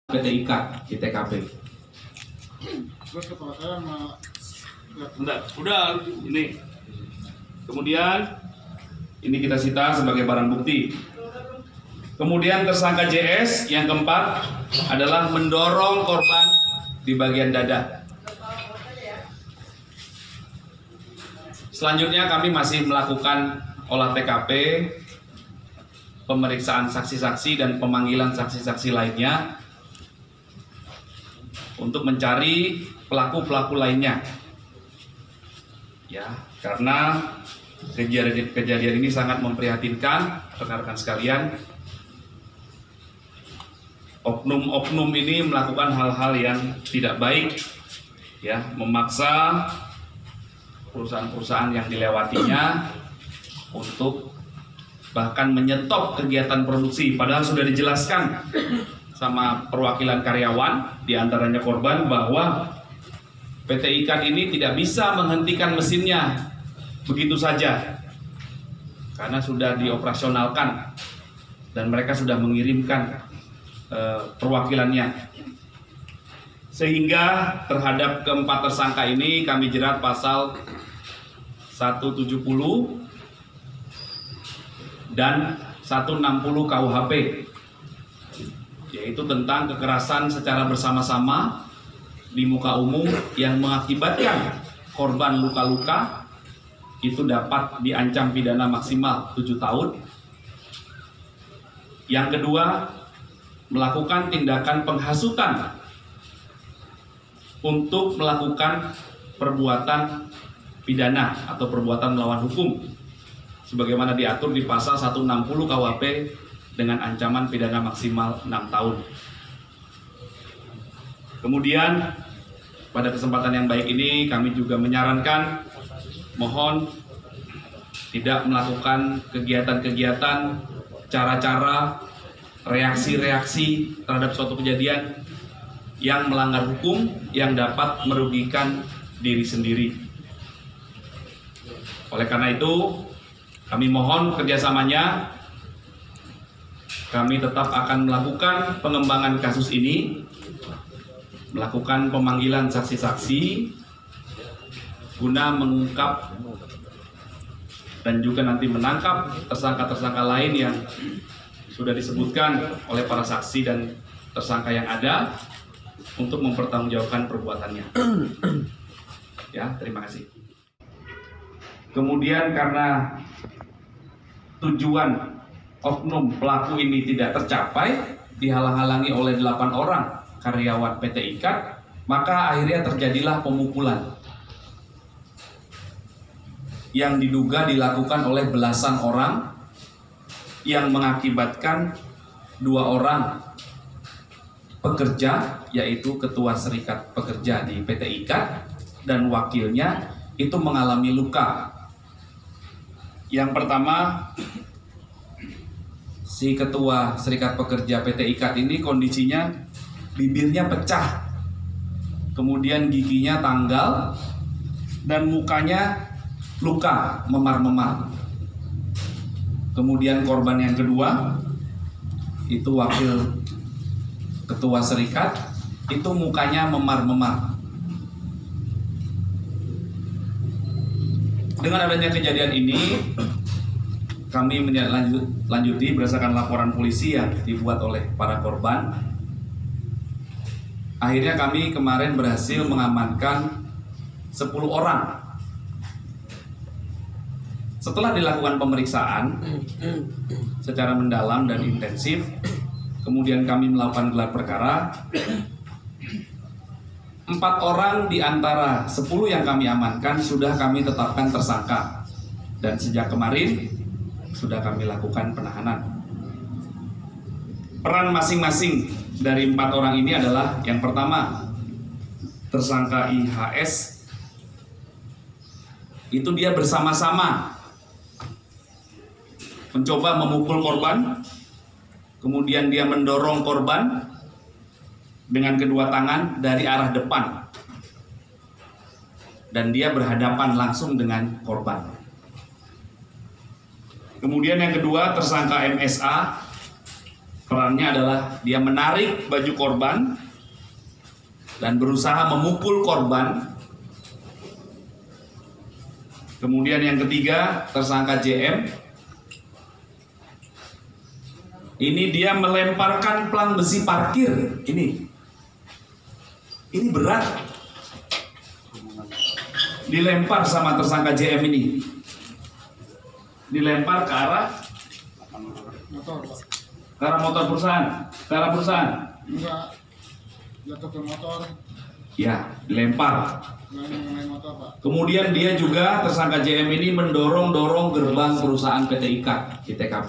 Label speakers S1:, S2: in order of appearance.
S1: PTIK di TKP.
S2: Terus kepala saya
S3: Bentar, udah ini. Kemudian ini kita sita sebagai barang bukti. Kemudian tersangka JS yang keempat adalah mendorong korban di bagian dada. Selanjutnya kami masih melakukan olah TKP, pemeriksaan saksi-saksi dan pemanggilan saksi-saksi lainnya untuk mencari pelaku-pelaku lainnya. Ya, karena kejadian ini sangat memprihatinkan rekan-rekan sekalian. Oknum-oknum ini melakukan hal-hal yang tidak baik, ya, memaksa perusahaan-perusahaan yang dilewatinya untuk bahkan menyetop kegiatan produksi, padahal sudah dijelaskan sama perwakilan karyawan, diantaranya korban, bahwa PT Ikat ini tidak bisa menghentikan mesinnya begitu saja karena sudah dioperasionalkan dan mereka sudah mengirimkan perwakilannya, sehingga terhadap keempat tersangka ini kami jerat pasal 170 dan 160 KUHP, yaitu tentang kekerasan secara bersama-sama di muka umum yang mengakibatkan korban luka-luka, itu dapat diancam pidana maksimal 7 tahun. Yang kedua, melakukan tindakan penghasutan untuk melakukan perbuatan pidana atau perbuatan melawan hukum sebagaimana diatur di pasal 160 KUHP dengan ancaman pidana maksimal 6 tahun. Kemudian pada kesempatan yang baik ini kami juga menyarankan mohon tidak melakukan kegiatan-kegiatan, cara-cara, reaksi-reaksi terhadap suatu kejadian yang melanggar hukum yang dapat merugikan diri sendiri. Oleh karena itu kami mohon kerjasamanya. Kami tetap akan melakukan pengembangan kasus ini, melakukan pemanggilan saksi-saksi guna mengungkap dan juga nanti menangkap tersangka-tersangka lain yang sudah disebutkan oleh para saksi dan tersangka yang ada untuk mempertanggungjawabkan perbuatannya. Ya, terima kasih. Kemudian karena tujuan oknum pelaku ini tidak tercapai, dihalang-halangi oleh 8 orang karyawan PT Ikat, maka akhirnya terjadilah pemukulan yang diduga dilakukan oleh belasan orang yang mengakibatkan 2 orang pekerja, yaitu ketua serikat pekerja di PT Ikat dan wakilnya, itu mengalami luka. Yang pertama, si ketua serikat pekerja PT Ikat ini kondisinya bibirnya pecah, kemudian giginya tanggal, dan mukanya luka, memar-memar. Kemudian korban yang kedua, itu wakil ketua serikat, itu mukanya memar-memar. Dengan adanya kejadian ini, kami menindaklanjuti berdasarkan laporan polisi yang dibuat oleh para korban. Akhirnya kami kemarin berhasil mengamankan 10 orang. Setelah dilakukan pemeriksaan secara mendalam dan intensif, kemudian kami melakukan gelar perkara. 4 orang di antara 10 yang kami amankan sudah kami tetapkan tersangka, dan sejak kemarin sudah kami lakukan penahanan. Peran masing-masing dari 4 orang ini adalah, yang pertama, tersangka IHS, itu dia bersama-sama mencoba memukul korban, kemudian dia mendorong korban dengan kedua tangan dari arah depan, dan dia berhadapan langsung dengan korban. Kemudian yang kedua, tersangka MSA, Perannya adalah dia menarik baju korban dan berusaha memukul korban. Kemudian yang ketiga, tersangka JM. Ini dia melemparkan plang besi parkir. Ini berat. Dilempar sama tersangka JM ini. Dilempar ke arah
S2: Motor, Pak.
S3: ke arah motor perusahaan. Ke arah perusahaan.
S2: Enggak. Jatuh ke motor.
S3: Ya, dilempar.
S2: Enggak mengenai motor, Pak.
S3: Kemudian dia juga tersangka JM ini mendorong-dorong gerbang perusahaan PT IKA di TKP.